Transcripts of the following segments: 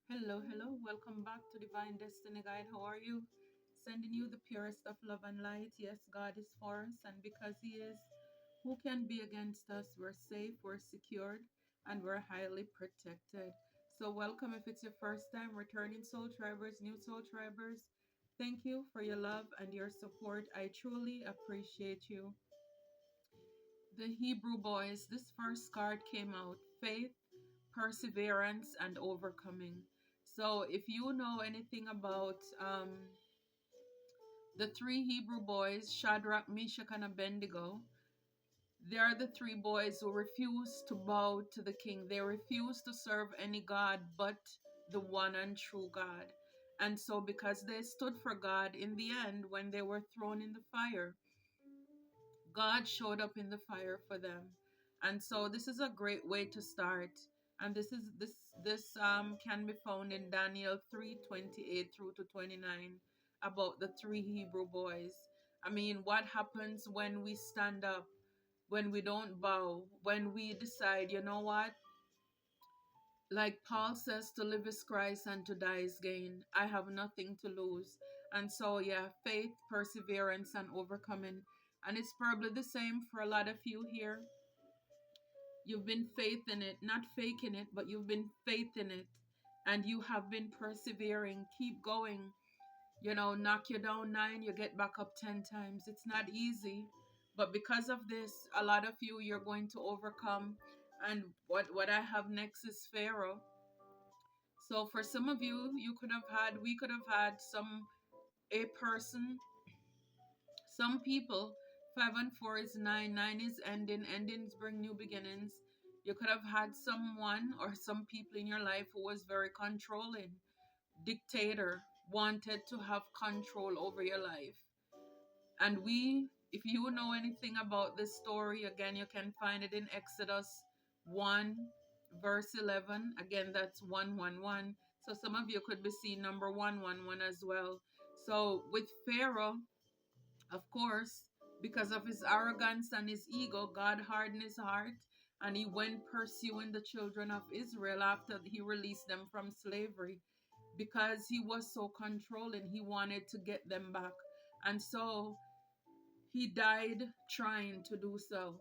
Hello, hello. Welcome back to Divine Destiny Guide. How are you? Sending you the purest of love and light. Yes, God is for us, and because He is, who can be against us? We're safe, we're secured, and we're highly protected. So, welcome if it's your first time returning soul tribers, new soul tribers. Thank you for your love and your support. I truly appreciate you. The Hebrew boys, this first card came out: faith, perseverance, and overcoming. So, if you know anything about the three Hebrew boys, Shadrach, Meshach, and Abednego, they are the three boys who refused to bow to the king. They refused to serve any God but the one and true God. And so, because they stood for God, in the end, when they were thrown in the fire, God showed up in the fire for them. And so this is a great way to start. And this can be found in Daniel 3:28 through to 29 about the three Hebrew boys. I mean, what happens when we stand up, when we don't bow, when we decide, you know what? Like Paul says, to live is Christ and to die is gain. I have nothing to lose. And so, yeah, faith, perseverance, and overcoming. And it's probably the same for a lot of you here. You've been faith in it, not faking it, but you've been faith in it. And you have been persevering. Keep going. Knock you down nine, you get back up 10 times. It's not easy. But because of this, a lot of you, you're going to overcome. And what I have next is Pharaoh. So for some of you, we could have had a person, some people. 5 and 4 is nine. Nine is ending. Endings bring new beginnings. You could have had someone or some people in your life who was very controlling, dictator, wanted to have control over your life. And if you know anything about this story, again, you can find it in Exodus 1, verse 11. Again, that's 111. So some of you could be seeing number 111 as well. So with Pharaoh, of course, because of his arrogance and his ego, God hardened his heart and he went pursuing the children of Israel after he released them from slavery because he was so controlling. He wanted to get them back. And so he died trying to do so.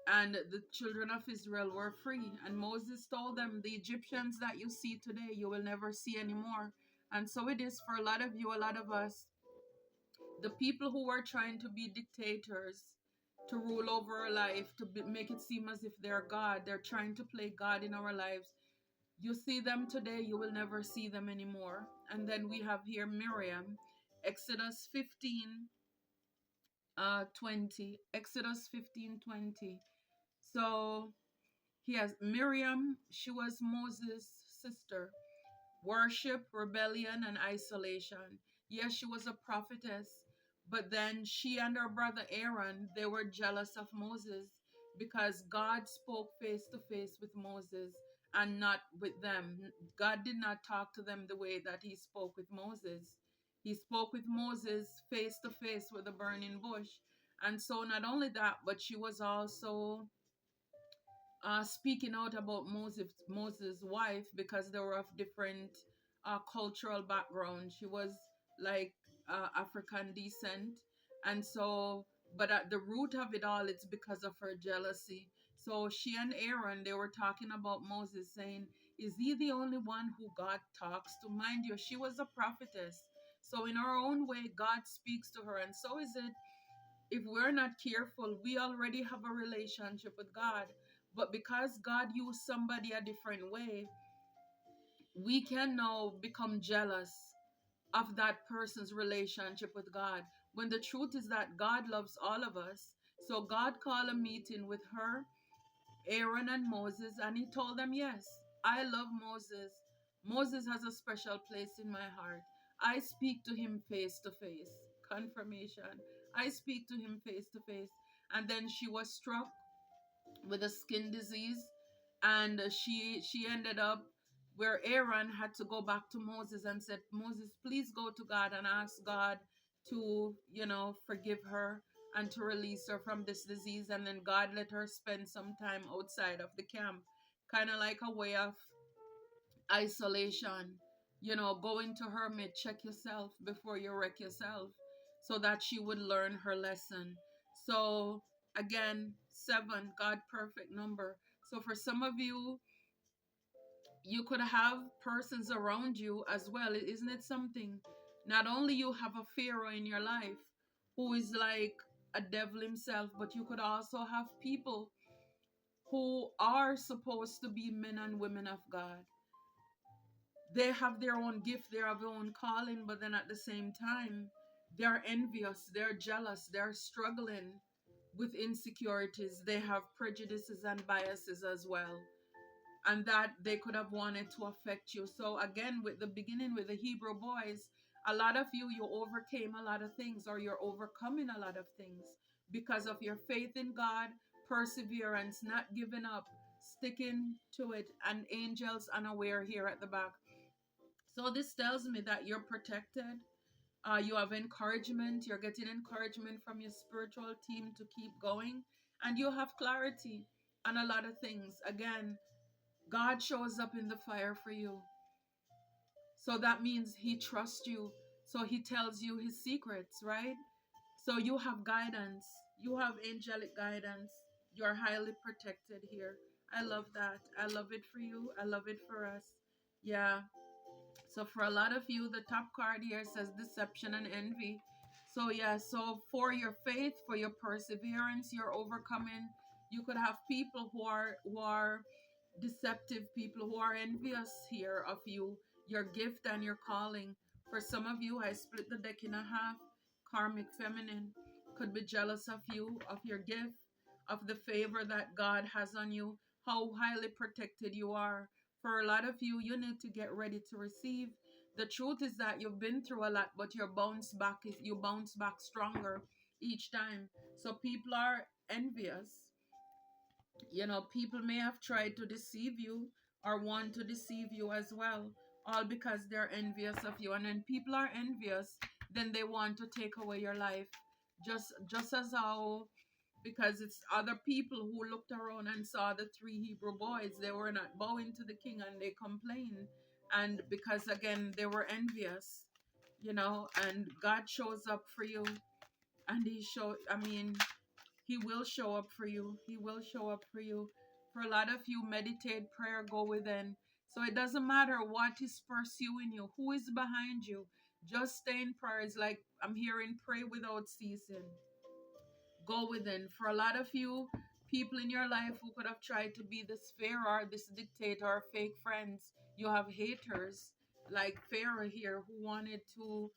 And the children of Israel were free. And Moses told them, the Egyptians that you see today, you will never see anymore. And so it is for a lot of you, a lot of us. The people who are trying to be dictators, to rule over our life, make it seem as if they're God, they're trying to play God in our lives. You see them today, you will never see them anymore. And then we have here Miriam, Exodus 15, 20. Exodus 15:20. So he has Miriam, she was Moses' sister. Worship, rebellion, and isolation. Yes, she was a prophetess, but then she and her brother Aaron, they were jealous of Moses because God spoke face to face with Moses and not with them. God did not talk to them the way that he spoke with Moses. He spoke with Moses face to face with a burning bush. And so not only that, but she was also speaking out about Moses' wife because they were of different cultural background. She was like African descent, and so, but at the root of it all, it's because of her jealousy. So she and Aaron, they were talking about Moses, saying, "Is he the only one who God talks to?" Mind you, she was a prophetess. So in her own way, God speaks to her, and so is it if we're not careful, we already have a relationship with God. But because God used somebody a different way, we can now become jealous of that person's relationship with God. When the truth is that God loves all of us. So God called a meeting with her, Aaron, and Moses, and he told them, yes, I love Moses. Moses has a special place in my heart. I speak to him face to face. Confirmation. I speak to him face to face. And then she was struck with a skin disease, and she ended up where Aaron had to go back to Moses and said, Moses, please go to God and ask God to, forgive her and to release her from this disease. And then God let her spend some time outside of the camp, kind of like a way of isolation, go into hermit, check yourself before you wreck yourself, so that she would learn her lesson. So again, 7, God perfect number. So for some of you, you could have persons around you as well. Isn't it something? Not only you have a Pharaoh in your life who is like a devil himself, but you could also have people who are supposed to be men and women of God. They have their own gift, they have their own calling, but then at the same time, they're envious, they're jealous, they're struggling with insecurities, they have prejudices and biases as well, and that they could have wanted to affect you. So again, with the beginning with the Hebrew boys, a lot of you overcame a lot of things, or you're overcoming a lot of things because of your faith in God, perseverance, not giving up, sticking to it, and angels unaware here at the back. So this tells me that you're protected. You have encouragement. You're getting encouragement from your spiritual team to keep going. And you have clarity on a lot of things. Again, God shows up in the fire for you. So that means he trusts you. So he tells you his secrets, right? So you have guidance. You have angelic guidance. You're highly protected here. I love that. I love it for you. I love it for us. Yeah. So for a lot of you, the top card here says deception and envy. So yeah, so for your faith, for your perseverance, you're overcoming. You could have people who are deceptive, people who are envious here of you, your gift and your calling. For some of you, I split the deck in a half. Karmic feminine could be jealous of you, of your gift, of the favor that God has on you, how highly protected you are. For a lot of you, you need to get ready to receive. The truth is that you've been through a lot, but you bounce back stronger each time. So people are envious. People may have tried to deceive you or want to deceive you as well, all because they're envious of you. And when people are envious, then they want to take away your life. Just as how, because it's other people who looked around and saw the 3 Hebrew boys, they were not bowing to the king and they complained. And because again, they were envious, and God shows up for you, and he will show up for you. He will show up for you. For a lot of you, meditate, prayer, go within. So it doesn't matter what is pursuing you, who is behind you. Just stay in prayer. It's like I'm hearing pray without ceasing. Go within. For a lot of you, people in your life who could have tried to be this Pharaoh, this dictator, or fake friends, you have haters like Pharaoh here who wanted to,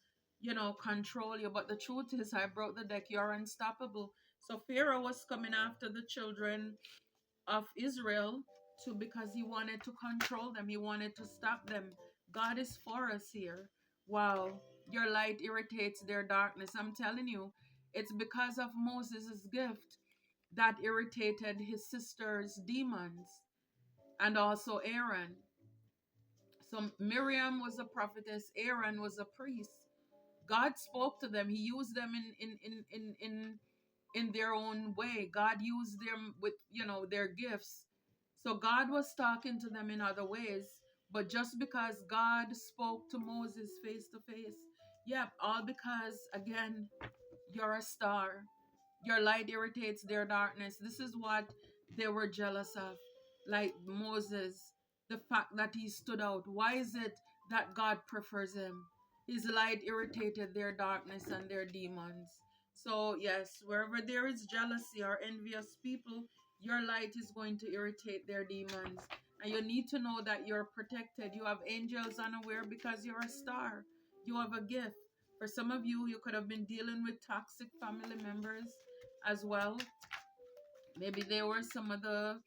control you. But the truth is, I broke the deck. You're unstoppable. So Pharaoh was coming after the children of Israel too, because he wanted to control them. He wanted to stop them. God is for us here. Wow. Your light irritates their darkness. I'm telling you, it's because of Moses' gift that irritated his sister's demons, and also Aaron. So Miriam was a prophetess, Aaron was a priest. God spoke to them. He used them in their own way. God used them with, their gifts. So God was talking to them in other ways. But just because God spoke to Moses face to face, yeah, all because, again, you're a star. Your light irritates their darkness. This is what they were jealous of. Like Moses, the fact that he stood out. Why is it that God prefers him? His light irritated their darkness and their demons. So, yes, wherever there is jealousy or envious people, your light is going to irritate their demons. And you need to know that you're protected. You have angels unaware because you're a star. You have a gift. For some of you, you could have been dealing with toxic family members as well. Maybe they were some of the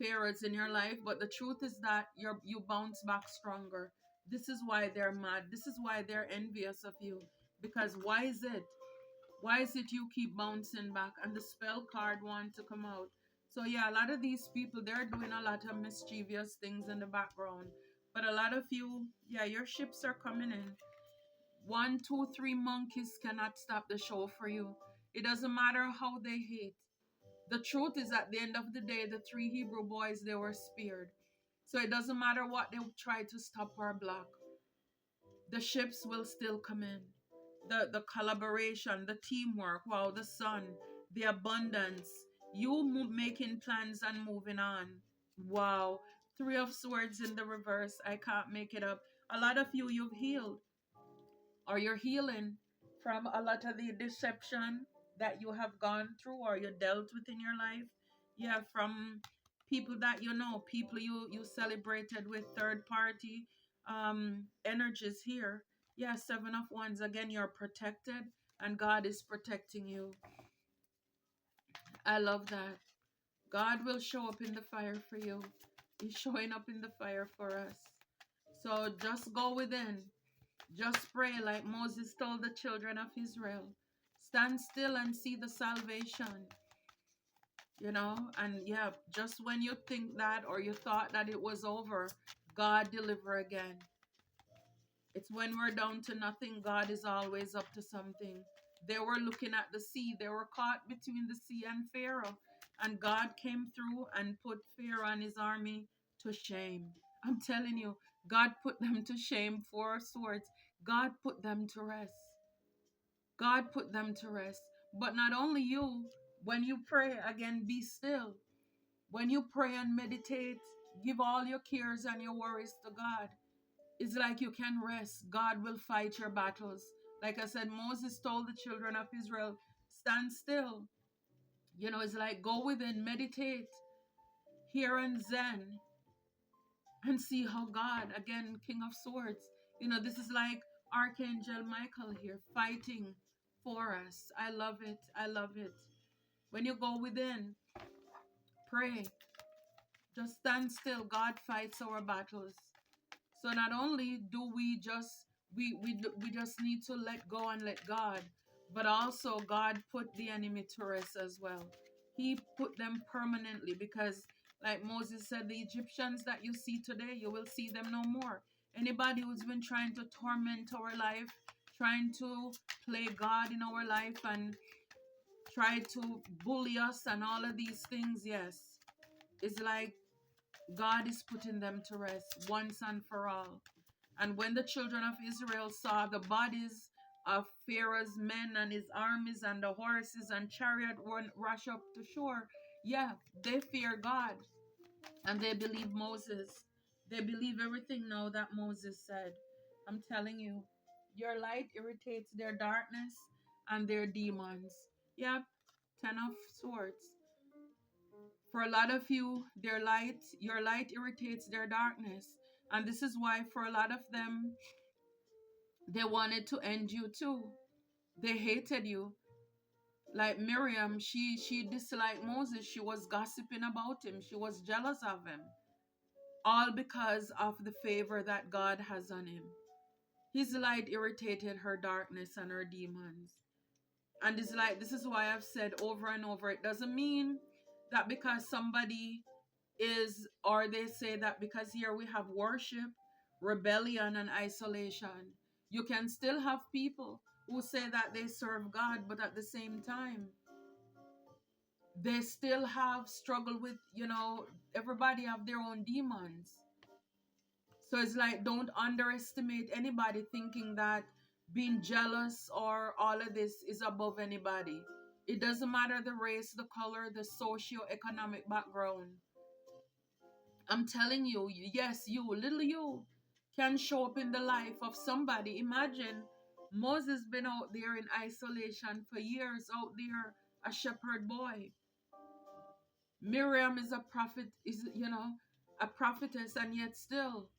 pharaohs in your life, but the truth is that you bounce back stronger. This is why they're mad. This is why they're envious of you. Because why is it? Why is it you keep bouncing back? And the spell card wants to come out. So yeah, a lot of these people, they're doing a lot of mischievous things in the background. But a lot of you, yeah, your ships are coming in. 1, 2, 3 monkeys cannot stop the show for you. It doesn't matter how they hate. The truth is, at the end of the day, the 3 Hebrew boys, they were spared. So it doesn't matter what they try to stop or block, the ships will still come in. The collaboration, the teamwork, wow, the sun, the abundance, you making plans and moving on. Wow. Three of Swords in the reverse. I can't make it up. A lot of you've healed, or you're healing from a lot of the deception that you have gone through or you dealt with in your life. Yeah, from people that you know, people you celebrated with, third party energies here. Yeah, Seven of Wands. Again, you're protected and God is protecting you. I love that. God will show up in the fire for you. He's showing up in the fire for us. So just go within. Just pray like Moses told the children of Israel. Stand still and see the salvation. And yeah, just when you think that or you thought that it was over, God deliver again. It's when we're down to nothing, God is always up to something. They were looking at the sea. They were caught between the sea and Pharaoh. And God came through and put Pharaoh and his army to shame. I'm telling you, God put them to shame. 4 of Swords. God put them to rest. God put them to rest. But not only you, when you pray, again, be still. When you pray and meditate, give all your cares and your worries to God. It's like you can rest. God will fight your battles. Like I said, Moses told the children of Israel, stand still. It's like go within, meditate, hear and zen, and see how God, again, King of Swords, this is like Archangel Michael here fighting for us. I love it. I love it. When you go within, pray. Just stand still. God fights our battles. So not only do we just we just need to let go and let God, but also God put the enemy to rest as well. He put them permanently because, like Moses said, the Egyptians that you see today, you will see them no more. Anybody who's been trying to torment our life, trying to play God in our life and try to bully us and all of these things, yes, it's like God is putting them to rest once and for all. And when the children of Israel saw the bodies of Pharaoh's men and his armies and the horses and chariot rush up to shore, yeah, they fear God and they believe Moses. They believe everything now that Moses said. I'm telling you, your light irritates their darkness and their demons. Yep, 10 of Swords. For a lot of you, your light irritates their darkness. And this is why for a lot of them, they wanted to end you too. They hated you. Like Miriam, she disliked Moses. She was gossiping about him. She was jealous of him. All because of the favor that God has on him. His light irritated her darkness and her demons. And this is why I've said over and over, it doesn't mean that because somebody or they say that because here we have worship, rebellion, and isolation, you can still have people who say that they serve God, but at the same time, they still have struggle with, everybody have their own demons. So it's like, don't underestimate anybody thinking that being jealous or all of this is above anybody. It doesn't matter the race, the color, the socio-economic background. I'm telling you, yes, little you, can show up in the life of somebody. Imagine Moses been out there in isolation for years, out there a shepherd boy. Miriam is a prophet, a prophetess, and yet still,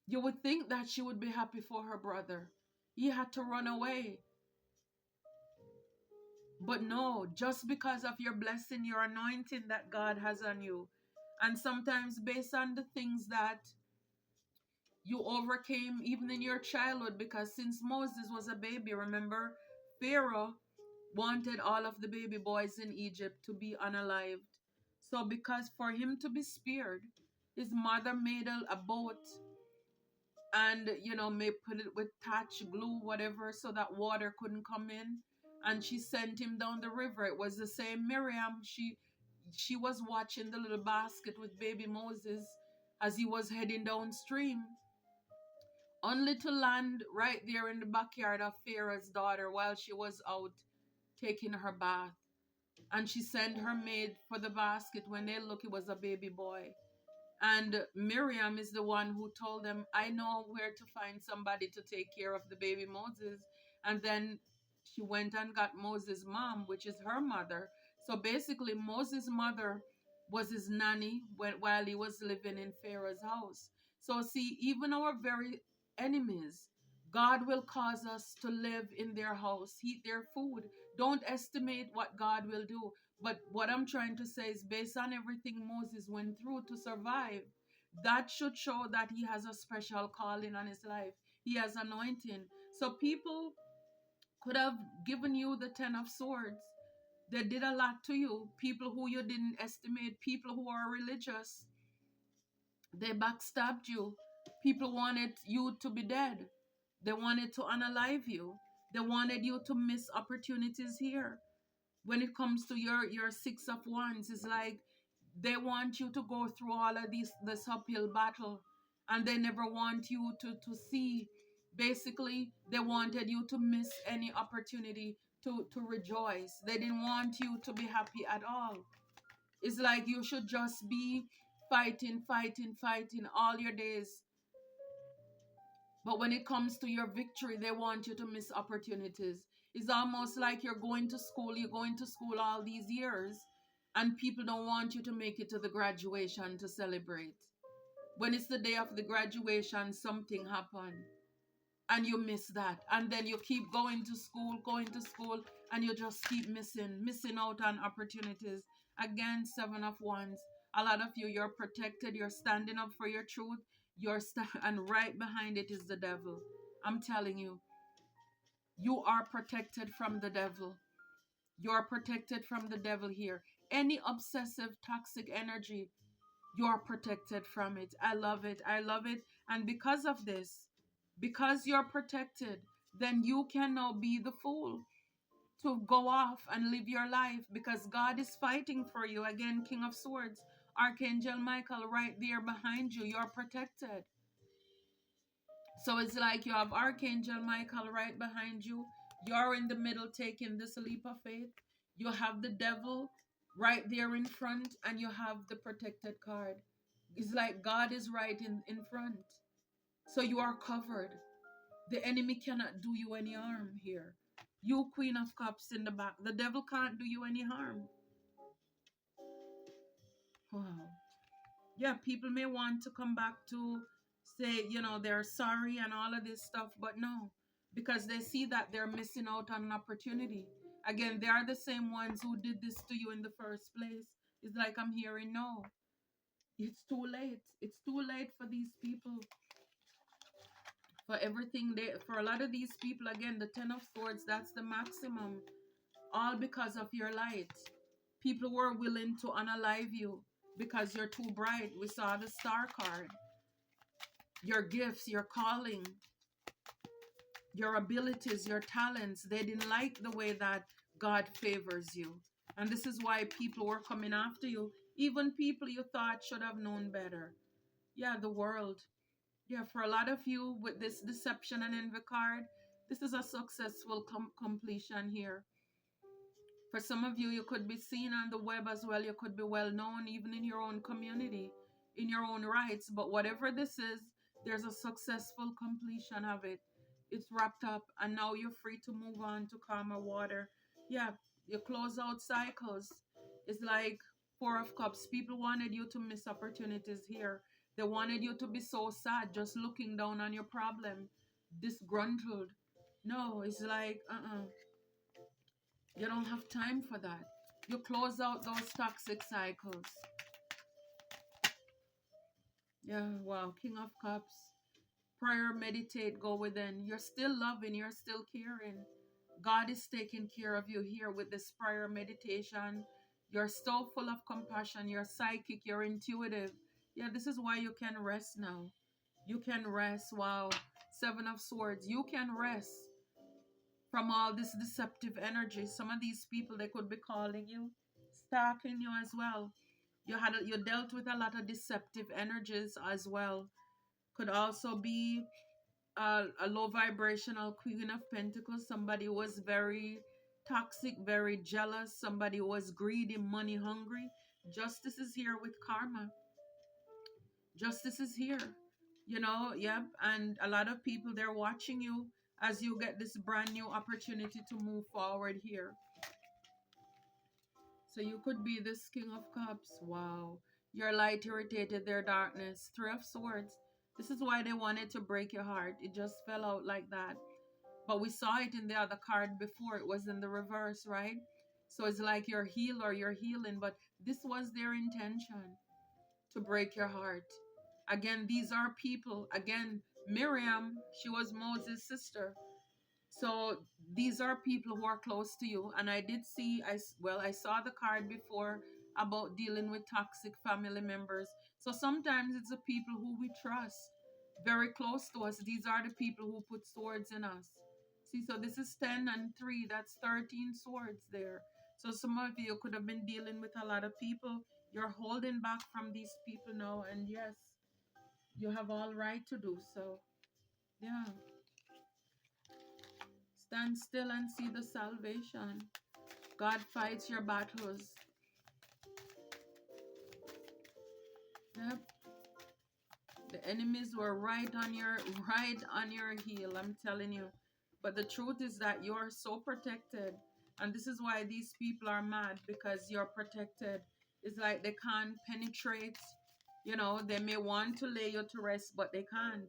you would think that she would be happy for her brother. He had to run away. But no, just because of your blessing, your anointing that God has on you, and sometimes based on the things that you overcame even in your childhood, because since Moses was a baby, remember, Pharaoh wanted all of the baby boys in Egypt to be unalived. So because for him to be spared, his mother made a boat and, may put it with thatch, glue, whatever, so that water couldn't come in. And she sent him down the river. It was the same Miriam. She was watching the little basket with baby Moses. as he was heading downstream, only to land right there in the backyard of Pharaoh's daughter while she was out taking her bath. And she sent her maid for the basket. When they look, it was a baby boy. And Miriam is the one who told them, I know where to find somebody to take care of the baby Moses. And then she went and got Moses' mom, which is her mother. So basically, Moses' mother was his nanny while he was living in Pharaoh's house. So, see, even our very enemies, God will cause us to live in their house, eat their food. Don't estimate what God will do. But what I'm trying to say is, based on everything Moses went through to survive, that should show that he has a special calling on his life. He has anointing. So people could have given you the 10 of swords. They did a lot to you. People who you didn't estimate, people who are religious, they backstabbed you. People wanted you to be dead. They wanted to unalive you. They wanted you to miss opportunities here. When it comes to your six of wands, it's like they want you to go through all of this uphill battle, and they never want you to see. Basically, they wanted you to miss any opportunity to rejoice. They didn't want you to be happy at all. It's like you should just be fighting, fighting, fighting all your days. But when it comes to your victory, they want you to miss opportunities. It's almost like you're going to school all these years, and people don't want you to make it to the graduation to celebrate. When it's the day of the graduation, something happened, and you miss that. And then you keep going to school, and you just keep missing out on opportunities. Again, Seven of Wands. A lot of you, you're protected, you're standing up for your truth, and right behind it is the devil. I'm telling you, you are protected from the devil. You're protected from the devil here. Any obsessive, toxic energy, you're protected from it. I love it. I love it. And because of this, because you're protected, then you can now be the fool to go off and live your life because God is fighting for you. Again, King of Swords, Archangel Michael right there behind you. You're protected. So it's like you have Archangel Michael right behind you. You're in the middle taking this leap of faith. You have the devil right there in front, and you have the protected card. It's like God is right in front. So you are covered. The enemy cannot do you any harm here. You, Queen of Cups in the back. The devil can't do you any harm. Wow. Yeah, people may want to come back to say, they're sorry and all of this stuff, but no, because they see that they're missing out on an opportunity. Again, they are the same ones who did this to you in the first place. It's like I'm hearing, no, it's too late. It's too late for these people. For everything for a lot of these people, again, the 10 of Swords, that's the maximum. All because of your light. People were willing to unalive you because you're too bright. We saw the star card. Your gifts, your calling, your abilities, your talents, they didn't like the way that God favors you. And this is why people were coming after you. Even people you thought should have known better. Yeah, the world. Yeah, for a lot of you with this deception and envy card, this is a successful completion here. For some of you, you could be seen on the web as well. You could be well known even in your own community, in your own rights. But whatever this is, there's a successful completion of it. It's wrapped up, and now you're free to move on to calmer water. Yeah, you close out cycles. It's like Four of Cups. People wanted you to miss opportunities here. They wanted you to be so sad, just looking down on your problem, disgruntled. No, it's like, you don't have time for that. You close out those toxic cycles. Yeah, wow. King of Cups. Prayer, meditate, go within. You're still loving. You're still caring. God is taking care of you here with this prayer meditation. You're so full of compassion. You're psychic. You're intuitive. Yeah, this is why you can rest now. You can rest. Wow. Seven of Swords. You can rest from all this deceptive energy. Some of these people, they could be calling you, stalking you as well. You dealt with a lot of deceptive energies as well. Could also be a low vibrational Queen of Pentacles. Somebody who was very toxic, very jealous. Somebody who was greedy, money hungry. Justice is here with karma. Justice is here. Yep. And a lot of people, they're watching you as you get this brand new opportunity to move forward here. So you could be this King of Cups. Wow. Your light irritated their darkness. Three of Swords. This is why they wanted to break your heart. It just fell out like that. But we saw it in the other card before. It was in the reverse, right? So it's like you're healed or you're healing. But this was their intention, to break your heart. Again, these are people. Again, Miriam, she was Moses' sister. So these are people who are close to you. And I did see, I saw the card before about dealing with toxic family members. So sometimes it's the people who we trust, very close to us. These are the people who put swords in us. See, so this is 10 and 3. That's 13 swords there. So some of you could have been dealing with a lot of people. You're holding back from these people now. And yes, you have all right to do so. Yeah. Stand still and see the salvation. God fights your battles. Yep. The enemies were right on your heel, I'm telling you. But the truth is that you're so protected. And this is why these people are mad, because you're protected. It's like they can't penetrate. They may want to lay you to rest, but they can't.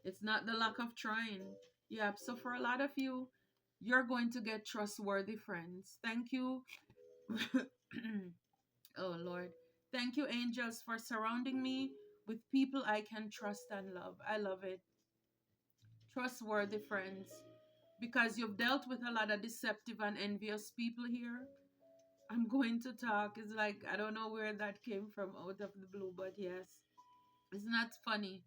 It's not the lack of trying. Yeah, so for a lot of you, you're going to get trustworthy friends. Thank you. Oh, Lord. Thank you, angels, for surrounding me with people I can trust and love. I love it. Trustworthy friends. Because you've dealt with a lot of deceptive and envious people here. I'm going to talk. It's like, I don't know where that came from out of the blue, but yes. It's not funny.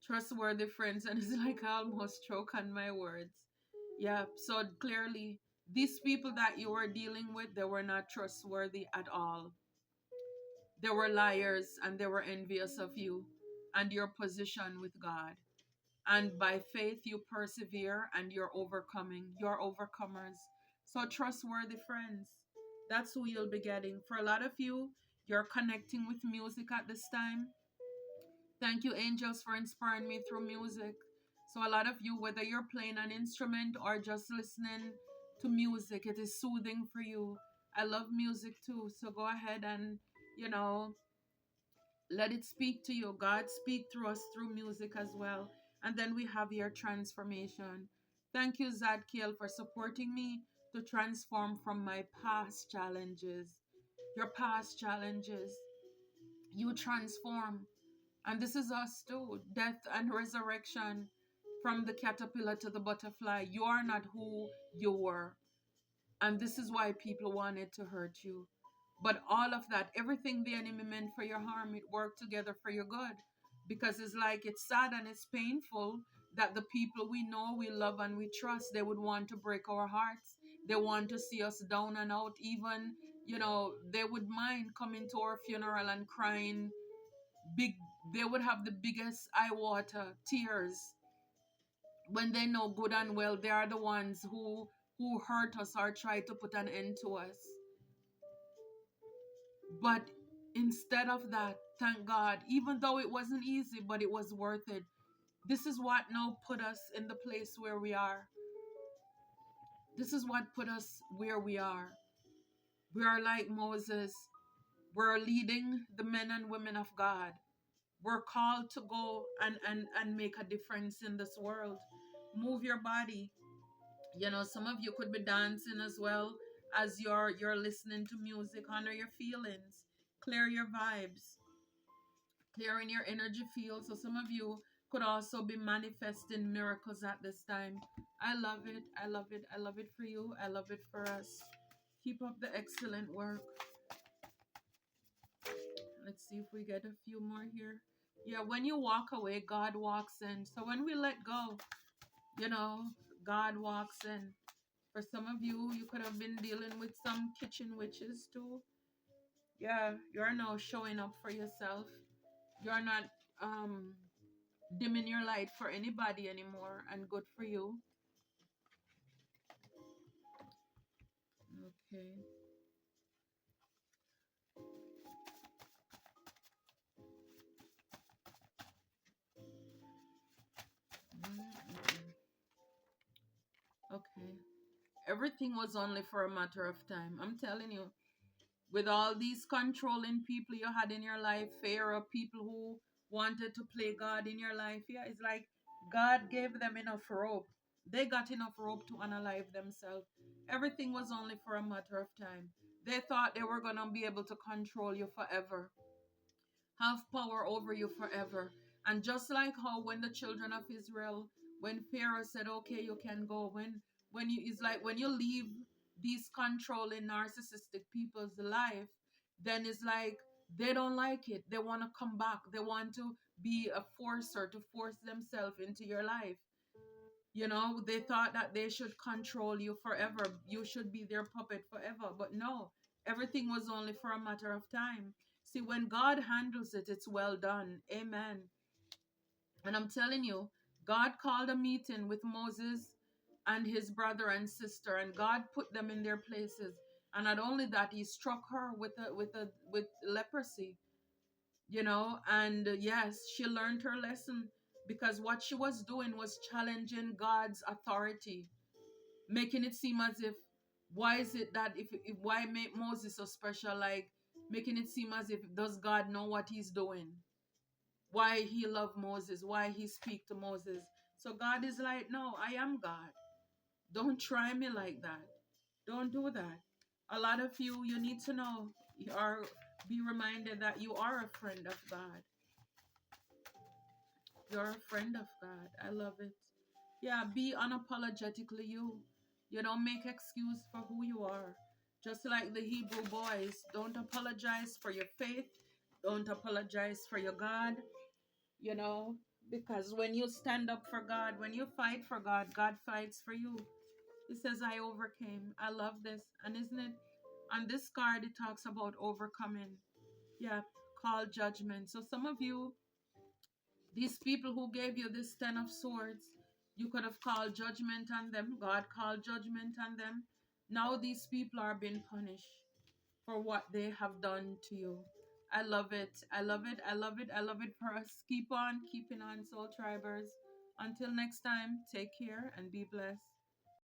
Trustworthy friends, and it's like I almost choke on my words. Yeah, so clearly, these people that you were dealing with, they were not trustworthy at all. They were liars and they were envious of you and your position with God. And by faith, you persevere and you're overcoming. You're overcomers. So, trustworthy friends, that's who you'll be getting. For a lot of you, you're connecting with music at this time. Thank you, angels, for inspiring me through music. So, a lot of you, whether you're playing an instrument or just listening to music, it is soothing for you. I love music too. So, go ahead and, you know, let it speak to you. God speak through us through music as well. And then we have your transformation. Thank you, Zadkiel, for supporting me to transform from my past challenges. Your past challenges. You transform. And this is us too. Death and resurrection. From the caterpillar to the butterfly. You are not who you were. And this is why people wanted to hurt you. But all of that, everything the enemy meant for your harm, it worked together for your good. Because it's like, it's sad and it's painful that the people we know, we love, and we trust, they would want to break our hearts. They want to see us down and out. Even, they would mind coming to our funeral and crying big. They would have the biggest eye water tears when they know good and well they are the ones who hurt us or try to put an end to us. But instead of that, thank God, even though it wasn't easy, but it was worth it. This is what now put us in the place where we are. This is what put us where we are. We are like Moses. We're leading the men and women of God. We're called to go and make a difference in this world. Move your body. Some of you could be dancing as well as you're listening to music. Honor your feelings. Clear your vibes. Clearing your energy field. So some of you could also be manifesting miracles at this time. I love it. I love it. I love it for you. I love it for us. Keep up the excellent work. Let's see if we get a few more here. Yeah, when you walk away, God walks in. So when we let go, God walks in. For some of you, you could have been dealing with some kitchen witches too. Yeah, you're now showing up for yourself. You're not um dimming your light for anybody anymore, and good for you. Okay. Mm-mm. Okay. Everything was only for a matter of time. I'm telling you, with all these controlling people you had in your life, Pharaoh, people who wanted to play God in your life, yeah, it's like God gave them enough rope. They got enough rope to unalive themselves. Everything was only for a matter of time. They thought they were going to be able to control you forever, have power over you forever. And just like how when the children of Israel, when Pharaoh said, "Okay, you can go," when you it's like when you leave these controlling narcissistic people's life, then it's like they don't like it. They want to come back. They want to be a forcer to force themselves into your life. They thought that they should control you forever. You should be their puppet forever. But no, everything was only for a matter of time. See, when God handles it, it's well done. Amen. And I'm telling you, God called a meeting with Moses and his brother and sister, and God put them in their places. And not only that, he struck her with leprosy, and yes, she learned her lesson, because what she was doing was challenging God's authority, making it seem as if, why is it that if why make Moses so special, like making it seem as if, does God know what he's doing, why he loved Moses, why he speak to Moses. So God is like, no, I am God. Don't try me like that. Don't do that. A lot of you need to know, or be reminded that you are a friend of God. You're a friend of God. I love it. Yeah, be unapologetically you. You don't make excuse for who you are. Just like the Hebrew boys, don't apologize for your faith. Don't apologize for your God, you know, because when you stand up for God, when you fight for God, God fights for you. It says, I overcame. I love this. And isn't it? On this card, it talks about overcoming. Yeah, call judgment. So some of you, these people who gave you this Ten of Swords, you could have called judgment on them. God called judgment on them. Now these people are being punished for what they have done to you. I love it. I love it. I love it. I love it for us. Keep on keeping on, Soul Tribers. Until next time, take care and be blessed.